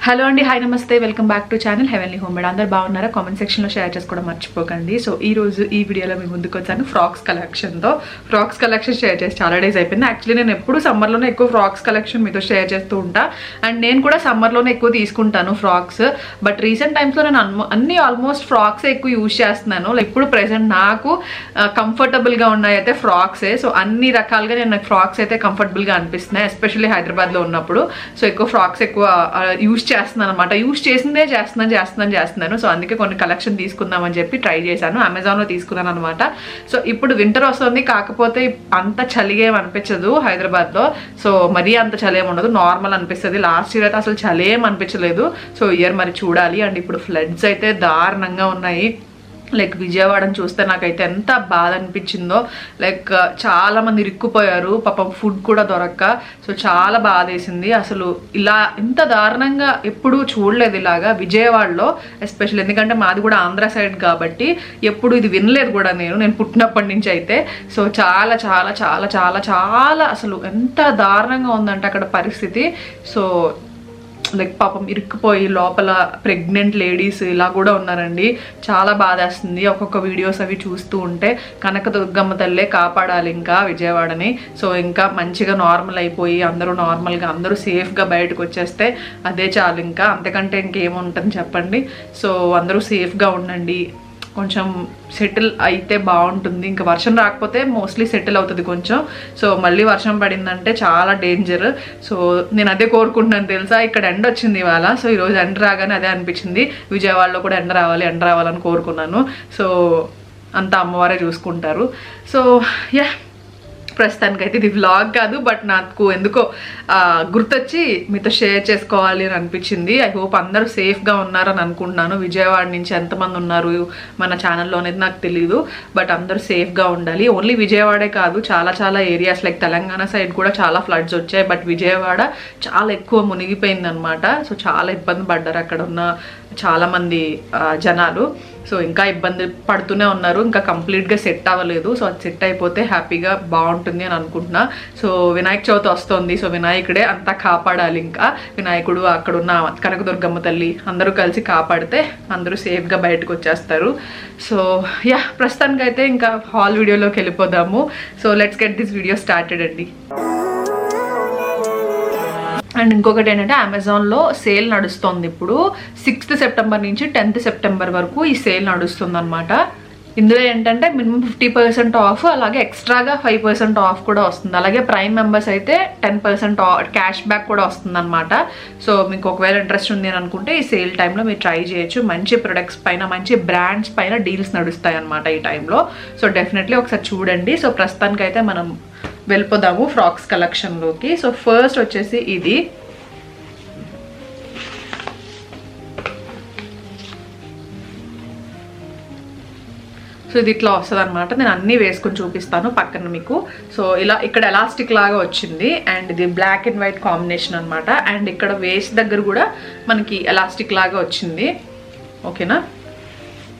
Hello అండి, hi నమస్తే, welcome back to channel heavenly home made. అందరు బాగున్నారా? కామెంట్ సెక్షన్లో షేర్ చేసుకోవడం మర్చిపోకండి. సో ఈ రోజు ఈ వీడియోలో మీ ముందుకు వచ్చాను ఫ్రాక్స్ కలెక్షన్ షేర్ చేసి చాలా డేస్ అయిపోయింది. యాక్చువల్లీ నేను ఎప్పుడు సమ్మర్లోనే ఎక్కువ ఫ్రాక్స్ కలెక్షన్ మీతో షేర్ చేస్తూ ఉంటా. అండ్ నేను కూడా సమ్మర్లోనే ఎక్కువ తీసుకుంటాను ఫ్రాక్స్. బట్ రీసెంట్ టైమ్స్లో నేను అన్ని ఆల్మోస్ట్ ఫ్రాక్సే ఎక్కువ యూజ్ చేస్తున్నాను. ఇప్పుడు ప్రెసెంట్ నాకు కంఫర్టబుల్గా ఉన్నాయి అయితే ఫ్రాక్సే. సో అన్ని రకాలుగా నాకు ఫ్రాక్స్ అయితే కంఫర్టబుల్గా అనిపిస్తున్నాయి, ఎస్పెషల్లీ హైదరాబాద్లో ఉన్నప్పుడు. సో ఎక్కువ ఫ్రాక్స్ ఎక్కువ యూజ్ చేస్తున్నాను అనమాట. యూజ్ చేసిందే చేస్తున్నాను. సో అందుకే కొన్ని కలెక్షన్ తీసుకుందామని చెప్పి ట్రై చేశాను. అమెజాన్లో తీసుకున్నాను అనమాట. సో ఇప్పుడు వింటర్ వస్తుంది, కాకపోతే అంత చలిగా ఏం అనిపించదు హైదరాబాద్లో. సో మరీ అంత చలి ఏమి ఉండదు, నార్మల్ అనిపిస్తుంది. లాస్ట్ ఇయర్ అయితే అసలు చలి ఏం అనిపించలేదు. సో ఇయర్ మరి చూడాలి. అండ్ ఇప్పుడు ఫ్లడ్స్ అయితే దారుణంగా ఉన్నాయి. లైక్ విజయవాడని చూస్తే నాకైతే ఎంత బాధ అనిపించిందో. లైక్ చాలా మంది ఇరుక్కుపోయారు పాపం, ఫుడ్ కూడా దొరక్క. సో చాలా బాధ వేసింది. అసలు ఇలా ఇంత దారుణంగా ఎప్పుడు చూడలేదు ఇలాగా విజయవాడలో ఎస్పెషల్. ఎందుకంటే మాది కూడా ఆంధ్ర సైడ్ కాబట్టి ఎప్పుడు ఇది వినలేదు కూడా నేను పుట్టినప్పటి నుంచి అయితే. సో చాలా చాలా చాలా చాలా చాలా అసలు ఎంత దారుణంగా ఉందంటే అక్కడ పరిస్థితి. సో లైక్ పాపం ఇరుక్కుపోయి లోపల ప్రెగ్నెంట్ లేడీస్ ఇలా కూడా ఉన్నారండి. చాలా బాధేస్తుంది ఒక్కొక్క వీడియోస్ అవి చూస్తూ ఉంటే. కనకదుర్గమ్మ తల్లే కాపాడాలి ఇంకా విజయవాడని. సో ఇంకా మంచిగా నార్మల్ అయిపోయి అందరూ నార్మల్గా అందరూ సేఫ్గా బయటకు వచ్చేస్తే అదే చాలు. ఇంకా అంతకంటే ఇంకేముంటుంది చెప్పండి. సో అందరూ సేఫ్గా ఉండండి, కొంచెం సెటిల్ అయితే బాగుంటుంది. ఇంకా వర్షం రాకపోతే మోస్ట్లీ సెటిల్ అవుతుంది కొంచెం. సో మళ్ళీ వర్షం పడిందంటే చాలా డేంజర్. సో నేను అదే కోరుకుంటున్నాను తెలుసా. ఇక్కడ ఎండ వచ్చింది ఇవాళ. సో ఈరోజు ఎండ రాగానే అదే అనిపించింది, విజయవాడలో కూడా ఎండ రావాలని కోరుకున్నాను. సో అంతా అమ్మవారే చూసుకుంటారు. సో యా, ప్రస్తుతానికైతే ఇది వ్లాగ్ కాదు, బట్ నాకు ఎందుకో గుర్తొచ్చి మీతో షేర్ చేసుకోవాలి అని అనిపించింది. ఐ హోప్ అందరూ సేఫ్గా ఉన్నారని అనుకుంటున్నాను. విజయవాడ నుంచి ఎంతమంది ఉన్నారు మన ఛానల్లో అనేది నాకు తెలీదు, బట్ అందరూ సేఫ్గా ఉండాలి. ఓన్లీ విజయవాడే కాదు, చాలా చాలా ఏరియాస్ లైక్ తెలంగాణ సైడ్ కూడా చాలా ఫ్లడ్స్ వచ్చాయి. బట్ విజయవాడ చాలా ఎక్కువ మునిగిపోయింది అనమాట. సో చాలా ఇబ్బంది పడ్డారు అక్కడ ఉన్న చాలామంది జనాలు. సో ఇంకా ఇబ్బంది పడుతూనే ఉన్నారు, ఇంకా కంప్లీట్గా సెట్ అవ్వలేదు. సో అది సెట్ అయిపోతే హ్యాపీగా బాగుంటుంది అని అనుకుంటున్నా. సో వినాయక చవితి వస్తుంది. సో వినాయకుడే అంతా కాపాడాలి. ఇంకా వినాయకుడు, అక్కడున్న కనకదుర్గమ్మ తల్లి అందరూ కలిసి కాపాడితే అందరూ సేఫ్గా బయటకు వచ్చేస్తారు. సో యా, ప్రస్తుతానికైతే ఇంకా హాల్ వీడియోలోకి వెళ్ళిపోదాము. So let's get this video started అండి. అండ్ ఇంకొకటి ఏంటంటే అమెజాన్లో సేల్ నడుస్తుంది ఇప్పుడు 6th సెప్టెంబర్ నుంచి 10th సెప్టెంబర్ వరకు ఈ సేల్ నడుస్తుంది అనమాట. ఇందులో ఏంటంటే మినిమం 50% ఆఫ్, అలాగే ఎక్స్ట్రాగా 5% ఆఫ్ కూడా వస్తుంది. అలాగే ప్రైమ్ మెంబర్స్ అయితే 10% క్యాష్ బ్యాక్ కూడా వస్తుంది అనమాట. సో మీకు ఒకవేళ ఇంట్రెస్ట్ ఉంది అని అనుకుంటే ఈ సేల్ టైంలో మీరు ట్రై చేయొచ్చు. మంచి ప్రొడక్ట్స్ పైన, మంచి బ్రాండ్స్ పైన డీల్స్ నడుస్తాయి అనమాట ఈ టైంలో. సో డెఫినెట్లీ ఒకసారి చూడండి. సో ప్రస్తుతానికైతే మనం వెళ్ళిపోదాము ఫ్రాక్స్ కలెక్షన్లోకి. సో ఫస్ట్ వచ్చేసి ఇది. సో ఇది ఇట్లా వస్తుంది అనమాట. నేను అన్నీ వేసుకొని చూపిస్తాను పక్కన మీకు. సో ఇలా ఇక్కడ ఎలాస్టిక్ లాగా వచ్చింది. అండ్ ఇది బ్లాక్ అండ్ వైట్ కాంబినేషన్ అనమాట. అండ్ ఇక్కడ వేస్ట్ దగ్గర కూడా మనకి ఎలాస్టిక్ లాగా వచ్చింది. ఓకేనా.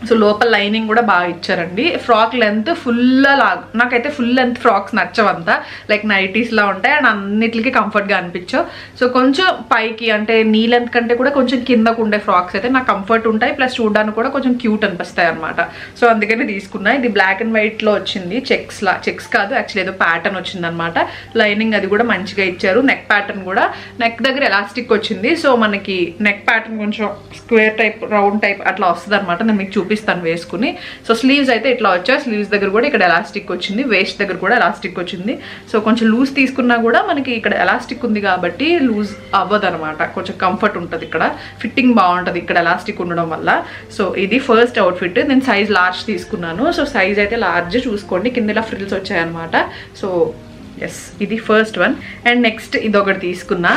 సో లోపల లైనింగ్ కూడా బాగా ఇచ్చారండి. ఫ్రాక్ లెంత్ ఫుల్ లాగా, నాకైతే ఫుల్ లెంత్ ఫ్రాక్స్ నచ్చవంతా. లైక్ నైటీస్లా ఉంటాయి అండ్ అన్నిటికీ కంఫర్ట్గా అనిపించవు. సో కొంచెం పైకి అంటే నీ లెంత్ కంటే కూడా కొంచెం కిందకు ఉండే ఫ్రాక్స్ అయితే నాకు కంఫర్ట్ ఉంటాయి, ప్లస్ చూడడానికి కూడా కొంచెం క్యూట్ అనిపిస్తాయి అనమాట. సో అందుకని తీసుకున్నా. ఇది బ్లాక్ అండ్ వైట్లో వచ్చింది. చెక్స్ కాదు యాక్చువల్లీ, ఏదో ప్యాటర్న్ వచ్చింది అనమాట. లైనింగ్ అది కూడా మంచిగా ఇచ్చారు. నెక్ ప్యాటర్న్ కూడా, నెక్ దగ్గర ఎలాస్టిక్ వచ్చింది. సో మనకి నెక్ ప్యాటర్న్ కొంచెం స్క్వేర్ టైప్, రౌండ్ టైప్ అట్లా వస్తుంది అనమాట. నేను మీకు చూపిస్తాను వేసుకుని. సో స్లీవ్స్ అయితే ఇట్లా వచ్చాయి. స్లీవ్స్ దగ్గర కూడా ఇక్కడ ఎలాస్టిక్ వచ్చింది, వేస్ట్ దగ్గర కూడా ఎలాస్టిక్ వచ్చింది. సో కొంచెం లూజ్ తీసుకున్నా కూడా మనకి ఇక్కడ ఎలాస్టిక్ ఉంది కాబట్టి లూజ్ అవ్వదు అనమాట. కొంచెం కంఫర్ట్ ఉంటుంది, ఇక్కడ ఫిట్టింగ్ బాగుంటుంది ఇక్కడ ఎలాస్టిక్ ఉండడం వల్ల. సో ఇది ఫస్ట్ అవుట్ఫిట్. నేను సైజ్ లార్జ్ తీసుకున్నాను. సో సైజ్ అయితే లార్జ్ చూసుకోండి. కింద ఇలా ఫ్రిల్స్ వచ్చాయన్నమాట. సో ఎస్, ఇది ఫస్ట్ వన్. అండ్ నెక్స్ట్ ఇది ఒకటి తీసుకున్నా.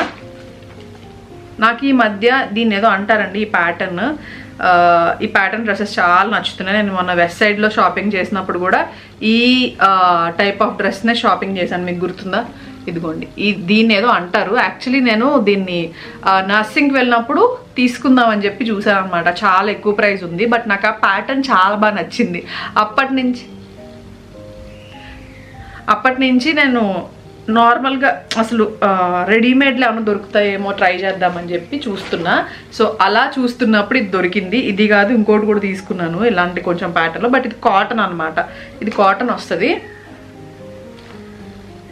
నాకు ఈ మధ్య దీన్ని ఏదో అంటారండి ఈ ప్యాటర్న్ డ్రెస్సెస్ చాలా నచ్చుతున్నాయి. నేను మొన్న వెస్ట్ సైడ్లో షాపింగ్ చేసినప్పుడు కూడా ఈ టైప్ ఆఫ్ డ్రెస్నే షాపింగ్ చేశాను. మీకు గుర్తుందా? ఇదిగోండి, దీన్ని ఏదో అంటారు. యాక్చువల్లీ నేను దీన్ని నర్సింగ్కి వెళ్ళినప్పుడు తీసుకుందామని చెప్పి చూసాను అనమాట. చాలా ఎక్కువ ప్రైస్ ఉంది, బట్ నాకు ఆ ప్యాటర్న్ చాలా బాగా నచ్చింది. అప్పటి నుంచి నేను నార్మల్గా అసలు రెడీమేడ్లో ఏమైనా దొరుకుతాయేమో ట్రై చేద్దామని చెప్పి చూస్తున్నా. సో అలా చూస్తున్నప్పుడు ఇది దొరికింది. ఇది కాదు ఇంకోటి కూడా తీసుకున్నాను ఇలాంటి కొంచెం ప్యాటర్న్లో, బట్ ఇది కాటన్ అనమాట. ఇది కాటన్ వస్తుంది,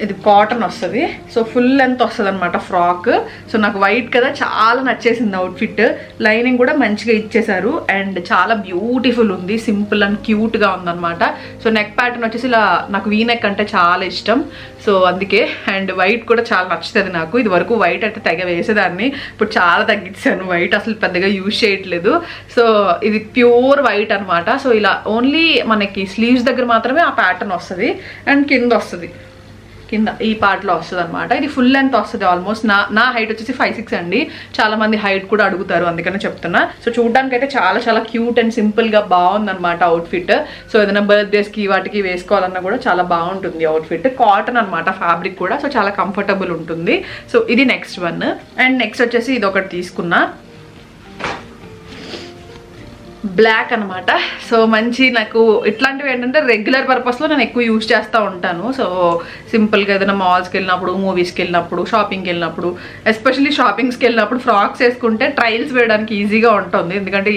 ఇది కాటన్ వస్తుంది. సో ఫుల్ లెంత్ వస్తుంది అనమాట ఫ్రాక్. సో నాకు వైట్ కదా చాలా నచ్చేసింది అవుట్ఫిట్. లైనింగ్ కూడా మంచిగా ఇచ్చేసారు అండ్ చాలా బ్యూటిఫుల్ ఉంది, సింపుల్ అండ్ క్యూట్గా ఉందన్నమాట. సో నెక్ ప్యాటర్న్ వచ్చేసి ఇలా నాకు వీ నెక్ అంటే చాలా ఇష్టం. సో అందుకే అండ్ వైట్ కూడా చాలా నచ్చుతుంది నాకు. ఇది వరకు వైట్ అయితే తెగ వేసేదాన్ని, ఇప్పుడు చాలా తగ్గించాను. వైట్ అసలు పెద్దగా యూజ్ చేయట్లేదు. సో ఇది ప్యూర్ వైట్ అనమాట. సో ఇలా ఓన్లీ మనకి స్లీవ్స్ దగ్గర మాత్రమే ఆ ప్యాటర్న్ వస్తుంది అండ్ కింద వస్తుంది, కింద ఈ పార్ట్లో వస్తుంది అనమాట. ఇది ఫుల్ లెంత్ వస్తుంది ఆల్మోస్ట్. నా హైట్ వచ్చేసి 5'6" అండి. చాలా మంది హైట్ కూడా అడుగుతారు, అందుకనే చెప్తున్నా. సో చూడడానికి అయితే చాలా చాలా క్యూట్ అండ్ సింపుల్గా బాగుందన్నమాట అవుట్ఫిట్. సో ఏదైనా బర్త్డేస్కి వాటికి వేసుకోవాలన్నా కూడా చాలా బాగుంటుంది అవుట్ఫిట్. కాటన్ అనమాట ఫ్యాబ్రిక్ కూడా, సో చాలా కంఫర్టబుల్ ఉంటుంది. సో ఇది నెక్స్ట్ వన్. అండ్ నెక్స్ట్ వచ్చేసి ఇది ఒకటి తీసుకున్నా, బ్లాక్ అనమాట. సో మంచి నాకు ఇట్లాంటివి ఏంటంటే రెగ్యులర్ పర్పస్లో నేను ఎక్కువ యూజ్ చేస్తూ ఉంటాను. సో సింపుల్గా ఏదైనా మాల్స్కి వెళ్ళినప్పుడు, మూవీస్కి వెళ్ళినప్పుడు, షాపింగ్కి వెళ్ళినప్పుడు, ఎస్పెషల్లీ షాపింగ్స్కి వెళ్ళినప్పుడు ఫ్రాక్స్ వేసుకుంటే ట్రయల్స్ వేయడానికి ఈజీగా ఉంటుంది. ఎందుకంటే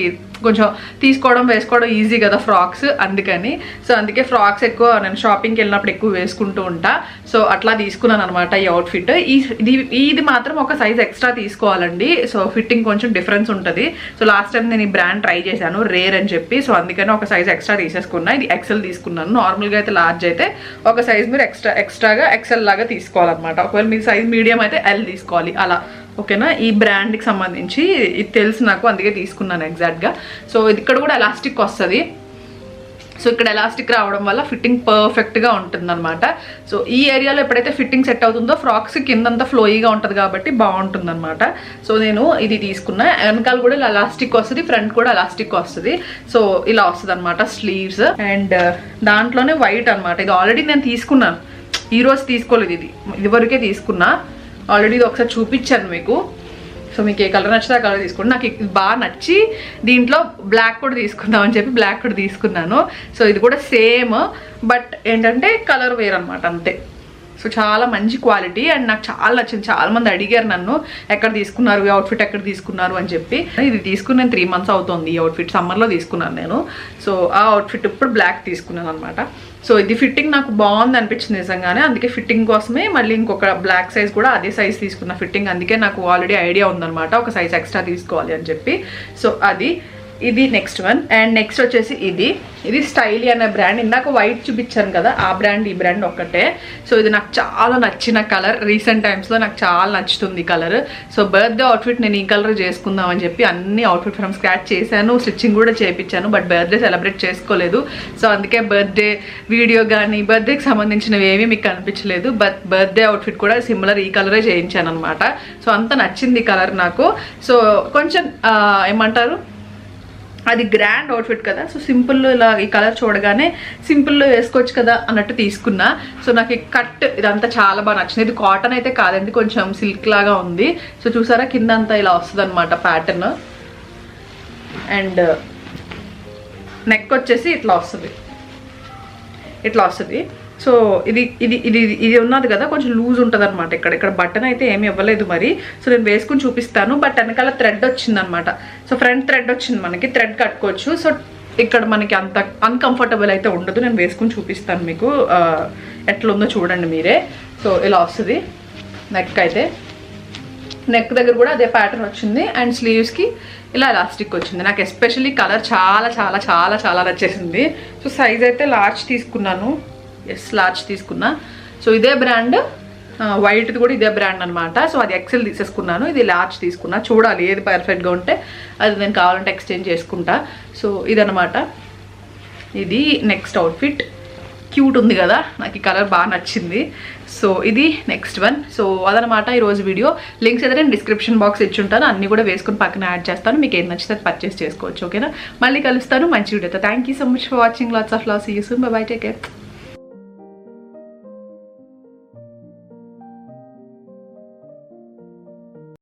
కొంచెం తీసుకోవడం వేసుకోవడం ఈజీ కదా ఫ్రాక్స్, అందుకని. సో అందుకే ఫ్రాక్స్ ఎక్కువ నేను షాపింగ్కి వెళ్ళినప్పుడు ఎక్కువ వేసుకుంటూ ఉంటా. సో అట్లా తీసుకున్నాను అనమాట ఈ అవుట్ఫిట్. ఇది మాత్రం ఒక సైజ్ ఎక్స్ట్రా తీసుకోవాలండి. సో ఫిట్టింగ్ కొంచెం డిఫరెన్స్ ఉంటుంది. సో లాస్ట్ టైం నేను ఈ బ్రాండ్ ట్రై చేశాను, రేర్ అని చెప్పి. సో అందుకని ఒక సైజ్ ఎక్స్ట్రా తీసేసుకున్నా. ఇది ఎక్సెల్ తీసుకున్నాను. నార్మల్గా అయితే లార్జ్ అయితే ఒక సైజ్ మీరు ఎక్స్ట్రాగా ఎక్సెల్ లాగా తీసుకోవాలన్నమాట. ఒకవేళ మీ సైజ్ మీడియం అయితే ఎల్ తీసుకోవాలి అలా, ఓకేనా. ఈ బ్రాండ్కి సంబంధించి ఇది తెలుసు నాకు, అందుకే తీసుకున్నాను ఎగ్జాక్ట్గా. సో ఇది ఇక్కడ కూడా ఎలాస్టిక్ వస్తుంది. సో ఇక్కడ ఎలాస్టిక్ రావడం వల్ల ఫిట్టింగ్ పర్ఫెక్ట్గా ఉంటుంది అనమాట. సో ఈ ఏరియాలో ఎప్పుడైతే ఫిట్టింగ్ సెట్ అవుతుందో ఫ్రాక్స్ కిందంతా ఫ్లోయిగా ఉంటుంది కాబట్టి బాగుంటుంది అనమాట. సో నేను ఇది తీసుకున్నా. వెనకాల కూడా ఇలా ఎలాస్టిక్ వస్తుంది, ఫ్రంట్ కూడా ఎలాస్టిక్ వస్తుంది. సో ఇలా వస్తుంది అనమాట స్లీవ్స్. అండ్ దాంట్లోనే వైట్ అనమాట. ఇది ఆల్రెడీ నేను తీసుకున్నాను, ఈరోజు తీసుకోలేదు, ఇది వరకే తీసుకున్నా. ఆల్రెడీ ఇది ఒకసారి చూపించాను మీకు. సో మీకు ఏ కలర్ నచ్చితే ఆ కలర్ తీసుకోండి. నాకు ఇది బాగా నచ్చి దీంట్లో బ్లాక్ కూడా తీసుకుందామని చెప్పి బ్లాక్ కూడా తీసుకున్నాను. సో ఇది కూడా సేమ్, బట్ ఏంటంటే కలర్ వేరనమాట అంతే. సో చాలా మంచి క్వాలిటీ అండ్ నాకు చాలా నచ్చింది. చాలా మంది అడిగారు నన్ను ఎక్కడ తీసుకున్నారు, ఈ అవుట్ఫిట్ ఎక్కడ తీసుకున్నారు అని చెప్పి. ఇది తీసుకుని నేను 3 months అవుతుంది. ఈ అవుట్ఫిట్ సమ్మర్లో తీసుకున్నాను నేను. సో ఆ అవుట్ఫిట్ ఇప్పుడు బ్లాక్ తీసుకున్నాను అనమాట. సో ఇది ఫిట్టింగ్ నాకు బాగుంది అనిపించింది నిజంగానే, అందుకే ఫిట్టింగ్ కోసమే మళ్ళీ ఇంకొక బ్లాక్ సైజ్ కూడా అదే సైజ్ తీసుకున్న ఫిట్టింగ్. అందుకే నాకు ఆల్రెడీ ఐడియా ఉందన్నమాట ఒక సైజ్ ఎక్స్ట్రా తీసుకోవాలి అని చెప్పి. సో ఇది నెక్స్ట్ వన్. అండ్ నెక్స్ట్ వచ్చేసి ఇది స్టైలీ అనే బ్రాండ్. ఇందాక వైట్ చూపించాను కదా, ఆ బ్రాండ్ ఈ బ్రాండ్ ఒక్కటే. సో ఇది నాకు చాలా నచ్చిన కలర్. రీసెంట్ టైమ్స్లో నాకు చాలా నచ్చుతుంది కలర్. సో బర్త్డే అవుట్ఫిట్ నేను ఈ కలర్ చేసుకుందాం అని చెప్పి అన్ని అవుట్ఫిట్ ఫ్రమ్ స్క్రాచ్ చేశాను, స్టిచ్చింగ్ కూడా చేయించాను. బట్ బర్త్డే సెలబ్రేట్ చేసుకోలేదు. సో అందుకే బర్త్డే వీడియో కానీ బర్త్డేకి సంబంధించినవి ఏమీ మీకు కనిపించలేదు. బట్ బర్త్డే అవుట్ఫిట్ కూడా సిమిలర్ ఈ కలరే చేయించాను అనమాట. సో అంత నచ్చింది కలర్ నాకు. సో కొంచెం ఏమంటారు, అది గ్రాండ్ అవుట్ఫిట్ కదా. సో సింపుల్లో ఇలా ఈ కలర్ చూడగానే సింపుల్లో వేసుకోవచ్చు కదా అన్నట్టు తీసుకున్నా. సో నాకు ఈ కట్ ఇదంతా చాలా బాగా నచ్చింది. ఇది కాటన్ అయితే కాదండి, కొంచెం సిల్క్ లాగా ఉంది. సో చూసారా కింద అంతా ఇలా వస్తుంది అనమాట ప్యాటర్న్. అండ్ నెక్ వచ్చేసి ఇట్లా వస్తుంది. సో ఇది ఉన్నది కదా, కొంచెం లూజ్ ఉంటుంది అనమాట. ఇక్కడ బటన్ అయితే ఏమి ఇవ్వలేదు మరి. సో నేను వేసుకుని చూపిస్తాను. బట్ వెనకాల థ్రెడ్ వచ్చింది అనమాట. సో ఫ్రంట్ థ్రెడ్ వచ్చింది, మనకి థ్రెడ్ కట్టుకోవచ్చు. సో ఇక్కడ మనకి అంత అన్కంఫర్టబుల్ అయితే ఉండదు. నేను వేసుకుని చూపిస్తాను మీకు ఎట్లా ఉందో చూడండి మీరే. సో ఇలా వస్తుంది నెక్ అయితే. నెక్ దగ్గర కూడా అదే ప్యాటర్న్ వచ్చింది. అండ్ స్లీవ్స్కి ఇలా ఎలాస్టిక్ వచ్చింది. నాకు ఎస్పెషల్లీ కలర్ చాలా చాలా చాలా చాలా నచ్చేసింది. సో సైజ్ అయితే లార్జ్ తీసుకున్నాను. లార్జ్ తీసుకున్నా. సో ఇదే బ్రాండ్, వైట్ది కూడా ఇదే బ్రాండ్ అనమాట. సో అది ఎక్సెల్ తీసేసుకున్నాను, ఇది లార్జ్ తీసుకున్నా. చూడాలి ఏది పర్ఫెక్ట్గా ఉంటే అది నేను కావాలంటే ఎక్స్చేంజ్ చేసుకుంటా. సో ఇదనమాట. ఇది నెక్స్ట్ అవుట్ఫిట్. క్యూట్ ఉంది కదా, నాకు ఈ కలర్ బాగా నచ్చింది. సో ఇది నెక్స్ట్ వన్. సో అదనమాట ఈరోజు వీడియో. లింక్స్ అయితే నేను డిస్క్రిప్షన్ బాక్స్ ఇచ్చుంటాను, అన్నీ కూడా వేసుకుని పక్కన యాడ్ చేస్తాను. మీకు ఏం నచ్చితే పర్చేస్ చేసుకోవచ్చు. ఓకేనా, మళ్ళీ కలుస్తాను మంచి వీడియోతో. Thank you so much for watching. Lots of love. See you soon. Bye bye, take care.